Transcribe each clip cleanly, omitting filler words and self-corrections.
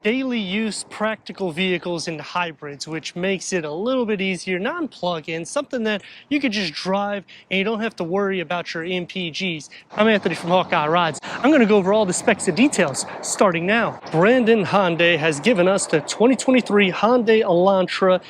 daily use practical vehicles and hybrids, which makes it a little bit easier, non-plug-in, something that you could just drive and you don't have to worry about your MPGs. I'm Anthony from Hawkeye Rides. I'm going to go over all the specs and details starting now. Brandon Hyundai has given us the 2023 Hyundai Elantra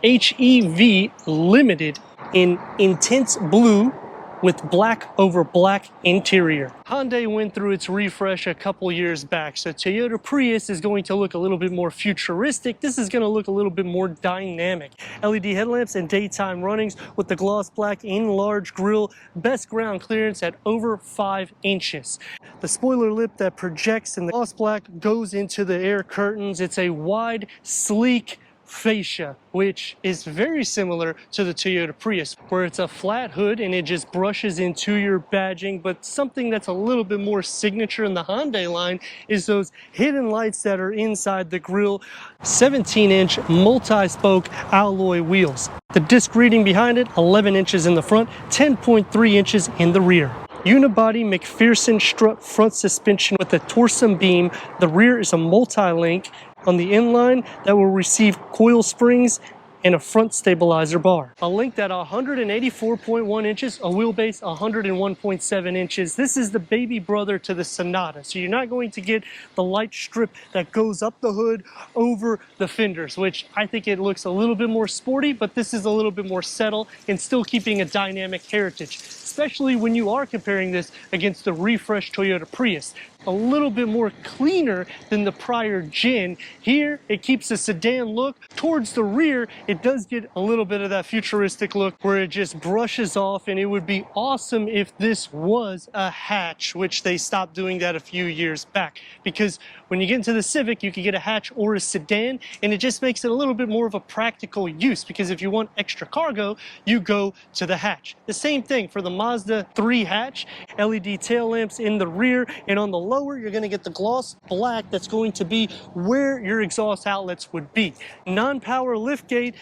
HEV Limited in intense blue with black over black interior. Hyundai went through its refresh a couple years back, so Toyota Prius is going to look a little bit more futuristic. This is going to look a little bit more dynamic. LED headlamps and daytime runnings with the gloss black enlarged grille, best ground clearance at over 5 inches. The spoiler lip that projects in the gloss black goes into the air curtains. It's a wide, sleek fascia, which is very similar to the Toyota Prius, where it's a flat hood and it just brushes into your badging. But something that's a little bit more signature in the Hyundai line is those hidden lights that are inside the grille. 17-inch multi-spoke alloy wheels. The disc reading behind it, 11 inches in the front, 10.3 inches in the rear. Unibody McPherson strut front suspension with a Torsen beam. The rear is a multi-link on the inline that will receive coil springs and a front stabilizer bar. A link at 184.1 inches, a wheelbase 101.7 inches. This is the baby brother to the Sonata, so you're not going to get the light strip that goes up the hood over the fenders, which I think it looks a little bit more sporty, but this is a little bit more settled and still keeping a dynamic heritage, especially when you are comparing this against the refreshed Toyota Prius. A little bit more cleaner than the prior gen. Here, it keeps a sedan look. Towards the rear, it does get a little bit of that futuristic look where it just brushes off, and it would be awesome if this was a hatch, which they stopped doing that a few years back. Because when you get into the Civic, you can get a hatch or a sedan, and it just makes it a little bit more of a practical use, because if you want extra cargo, you go to the hatch. The same thing for the Mazda 3 hatch, LED tail lamps in the rear, and on the lower, you're going to get the gloss black that's going to be where your exhaust outlets would be. Non-power liftgate.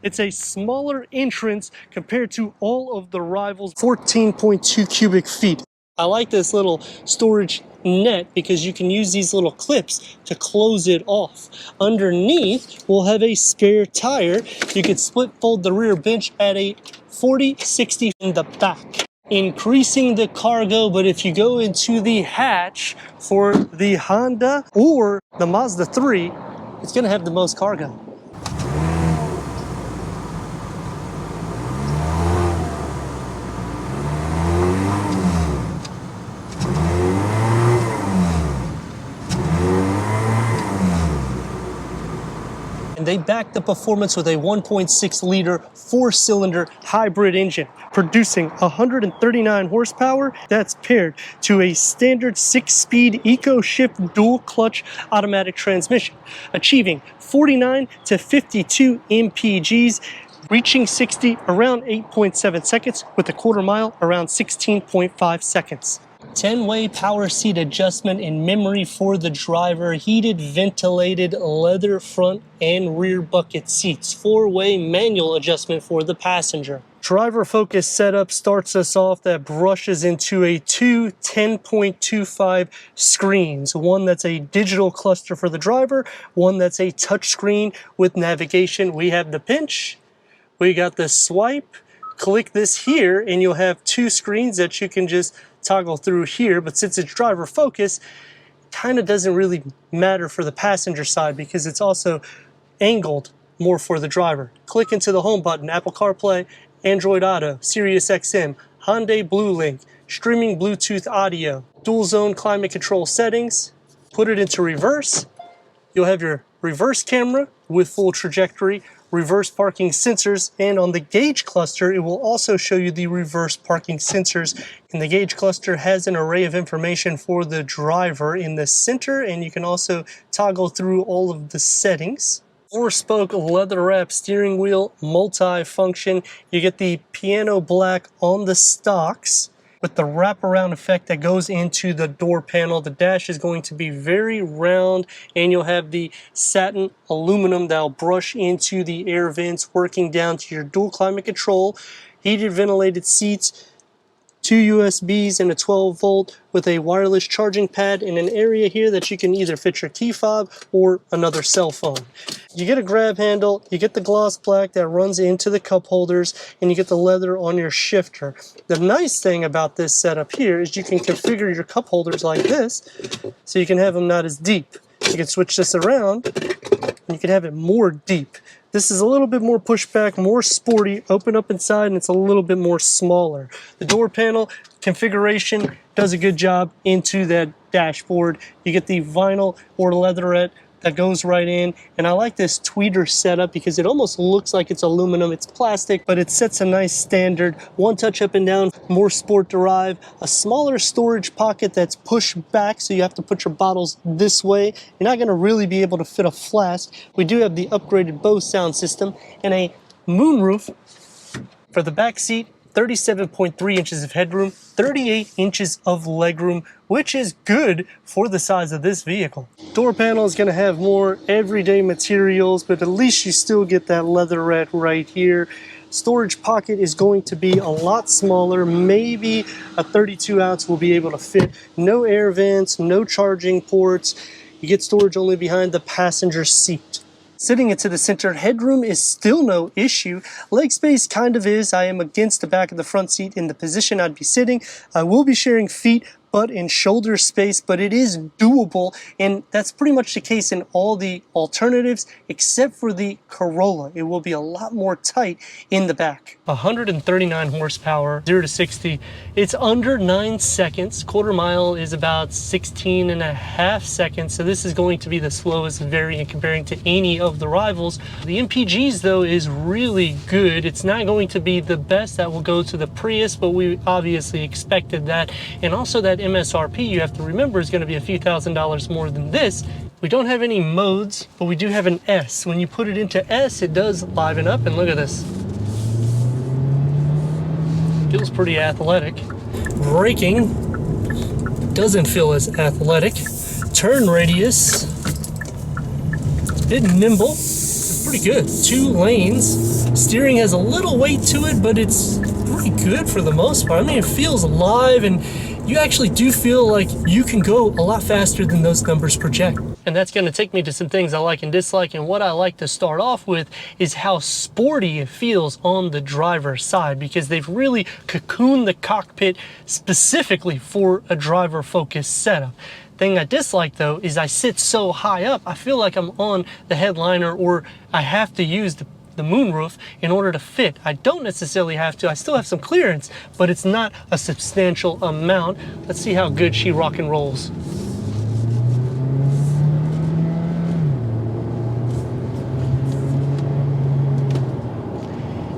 It's a smaller entrance compared to all of the rivals, 14.2 cubic feet. I like this little storage net because you can use these little clips to close it off. Underneath, we'll have a spare tire. You could split fold the rear bench at a 40-60 in the back, increasing the cargo. But if you go into the hatch for the Honda or the Mazda 3, it's going to have the most cargo. And they back the performance with a 1.6 liter 4-cylinder hybrid engine, producing 139 horsepower. That's paired to a standard 6-speed EcoShift dual clutch automatic transmission, achieving 49 to 52 mpgs, reaching 60 around 8.7 seconds, with a quarter mile around 16.5 seconds. 10-way power seat adjustment and memory for the driver, heated ventilated leather front and rear bucket seats, 4-way manual adjustment for the passenger. Driver focus setup starts us off that brushes into two 10.25 screens, one that's a digital cluster for the driver, one that's a touch screen with navigation. We have the pinch, we got the swipe. Click this here and you'll have 2 screens that you can just toggle through here. But since it's driver focus, kind of doesn't really matter for the passenger side because it's also angled more for the driver. Click into the home button, Apple CarPlay, Android Auto, Sirius XM, Hyundai Blue Link, streaming Bluetooth audio, dual zone climate control settings. Put it into reverse. You'll have your reverse camera with full trajectory, reverse parking sensors, and on the gauge cluster, it will also show you the reverse parking sensors. And the gauge cluster has an array of information for the driver in the center, and you can also toggle through all of the settings. 4-spoke leather wrap steering wheel, multi-function. You get the piano black on the stocks with the wraparound effect that goes into the door panel. The dash is going to be very round, and you'll have the satin aluminum that'll brush into the air vents, working down to your dual climate control, heated ventilated seats, 2 USBs and a 12 volt with a wireless charging pad in an area here that you can either fit your key fob or another cell phone. You get a grab handle, you get the gloss black that runs into the cup holders, and you get the leather on your shifter. The nice thing about this setup here is you can configure your cup holders like this, so you can have them not as deep. You can switch this around, and you can have it more deep. This is a little bit more pushback, more sporty, open up inside, and it's a little bit more smaller. The door panel configuration does a good job into that dashboard. You get the vinyl or leatherette that goes right in, and I like this tweeter setup because it almost looks like it's aluminum. It's plastic, but it sets a nice standard. One touch up and down, more sport drive, a smaller storage pocket that's pushed back, so you have to put your bottles this way. You're not gonna really be able to fit a flask. We do have the upgraded Bose sound system and a moonroof for the back seat. 37.3 inches of headroom, 38 inches of legroom, which is good for the size of this vehicle. Door panel is going to have more everyday materials, but at least you still get that leatherette right here. Storage pocket is going to be a lot smaller. Maybe a 32 ounce will be able to fit. No air vents, no charging ports. You get storage only behind the passenger seat. Sitting into the center, headroom is still no issue. Leg space kind of is. I am against the back of the front seat in the position I'd be sitting. I will be sharing feet, butt, and shoulder space, but it is doable, and that's pretty much the case in all the alternatives except for the Corolla. It will be a lot more tight in the back. 139 horsepower, 0 to 60. It's under 9 seconds. Quarter mile is about 16 and a half seconds, so this is going to be the slowest variant comparing to any of the rivals. The MPGs, though, is really good. It's not going to be the best that will go to the Prius, but we obviously expected that, and also that MSRP, you have to remember, is going to be a few $1,000s more than this. We don't have any modes, but we do have an S. When you put it into S, it does liven up, and look at this. Feels pretty athletic. Braking doesn't feel as athletic. Turn radius, a bit nimble, it's pretty good. 2 lanes. Steering has a little weight to it, but it's pretty good for the most part. I mean, it feels alive, and you actually do feel like you can go a lot faster than those numbers project. And that's going to take me to some things I like and dislike, and what I like to start off with is how sporty it feels on the driver's side, because they've really cocooned the cockpit specifically for a driver-focused setup. Thing I dislike, though, is I sit so high up, I feel like I'm on the headliner, or I have to use the moonroof in order to fit. I don't necessarily have to. I still have some clearance, but it's not a substantial amount. Let's see how good she rock and rolls.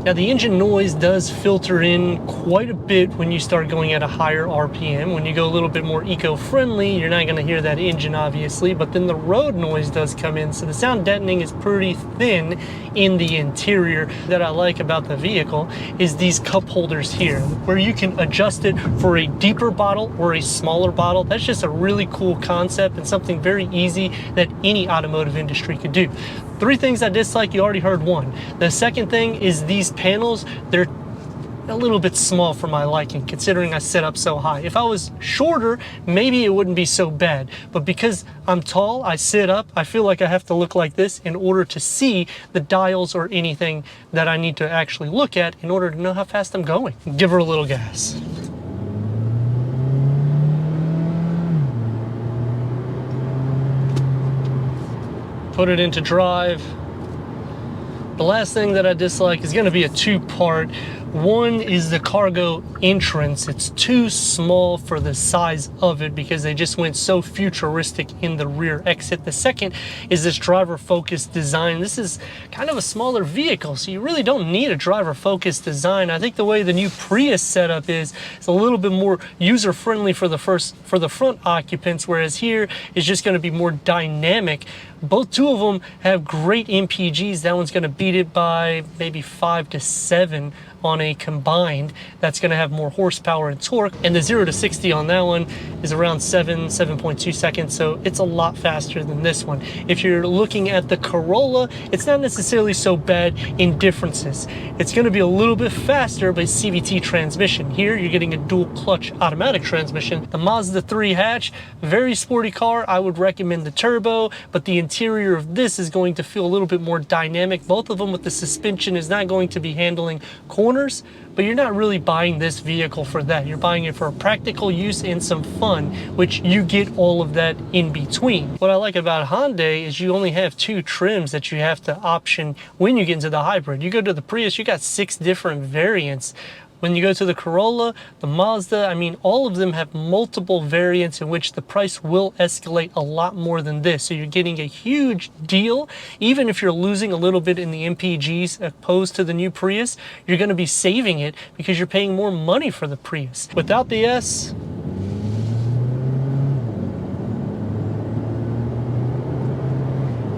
Now, the engine noise does filter in quite a bit when you start going at a higher RPM. When you go a little bit more eco-friendly, you're not going to hear that engine, obviously, but then the road noise does come in, so the sound deadening is pretty thin in the interior. That I like about the vehicle is these cup holders here, where you can adjust it for a deeper bottle or a smaller bottle. That's just a really cool concept and something very easy that any automotive industry could do. 3 things I dislike, you already heard one. The second thing is these panels. They're a little bit small for my liking, considering I sit up so high. If I was shorter, maybe it wouldn't be so bad. But because I'm tall, I sit up, I feel like I have to look like this in order to see the dials or anything that I need to actually look at in order to know how fast I'm going. Give her a little gas. Put it into drive. The last thing that I dislike is going to be a 2-part. One is the cargo entrance. It's too small for the size of it because they just went so futuristic in the rear exit. The second is this driver-focused design. This is kind of a smaller vehicle, so you really don't need a driver-focused design. I think the way the new Prius setup is a little bit more user-friendly for the front occupants, whereas here is just going to be more dynamic. Two of them have great MPGs. That one's going to beat it by maybe 5 to 7 on a combined. That's going to have more horsepower and torque, and the 0 to 60 on that one is around 7.2 seconds, so it's a lot faster than this one. If you're looking at the Corolla, it's not necessarily so bad in differences. It's going to be a little bit faster, but CVT transmission. Here you're getting a dual clutch automatic transmission. The Mazda 3 hatch, very sporty car. I would recommend the turbo, but the interior of this is going to feel a little bit more dynamic. Both of them with the suspension is not going to be handling corners, but you're not really buying this vehicle for that. You're buying it for practical use and some fun, which you get all of that in between. What I like about Hyundai is you only have 2 trims that you have to option when you get into the hybrid. You go to the Prius, you got 6 different variants. When you go to the Corolla, the Mazda, I mean, all of them have multiple variants in which the price will escalate a lot more than this. So you're getting a huge deal. Even if you're losing a little bit in the MPGs opposed to the new Prius, you're going to be saving it because you're paying more money for the Prius. Without the S,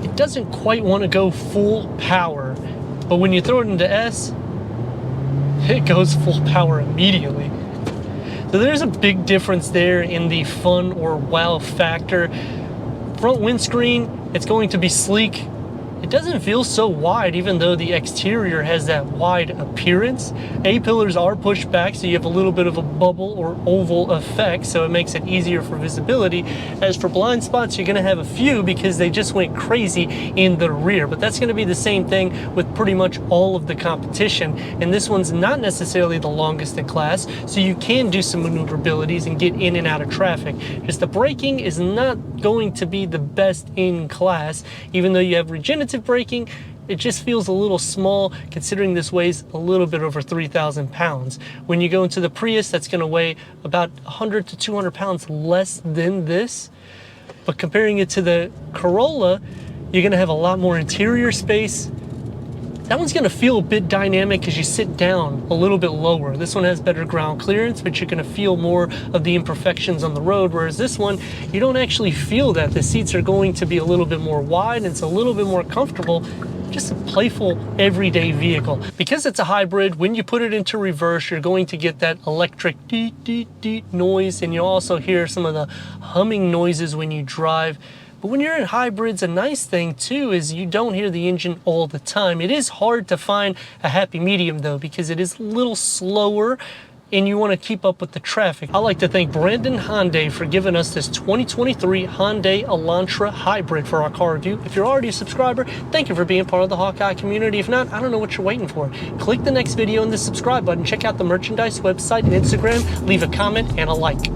it doesn't quite want to go full power, but when you throw it into S, it goes full power immediately. So there's a big difference there in the fun or wow factor. Front windscreen, it's going to be sleek. It doesn't feel so wide, even though the exterior has that wide appearance. A-pillars are pushed back, so you have a little bit of a bubble or oval effect, so it makes it easier for visibility. As for blind spots, you're going to have a few because they just went crazy in the rear, but that's going to be the same thing with pretty much all of the competition. And this one's not necessarily the longest in class, so you can do some maneuverabilities and get in and out of traffic. Just the braking is not going to be the best in class, even though you have regenerative braking. It just feels a little small considering this weighs a little bit over 3,000 pounds. When you go into the Prius, that's going to weigh about 100 to 200 pounds less than this. But comparing it to the Corolla, you're going to have a lot more interior space. That one's going to feel a bit dynamic because you sit down a little bit lower. This one has better ground clearance, but you're going to feel more of the imperfections on the road, whereas this one, you don't actually feel that. The seats are going to be a little bit more wide and it's a little bit more comfortable. Just a playful everyday vehicle. Because it's a hybrid, when you put it into reverse, you're going to get that electric deet deet deet noise, and you'll also hear some of the humming noises when you drive. But when you're in hybrids, a nice thing too is you don't hear the engine all the time. It is hard to find a happy medium though, because it is a little slower and you want to keep up with the traffic. I'd like to thank Brandon Hyundai for giving us this 2023 Hyundai Elantra Hybrid for our car review. If you're already a subscriber, thank you for being part of the Hawkeye community. If not, I don't know what you're waiting for. Click the next video and the subscribe button. Check out the merchandise website and Instagram. Leave a comment and a like.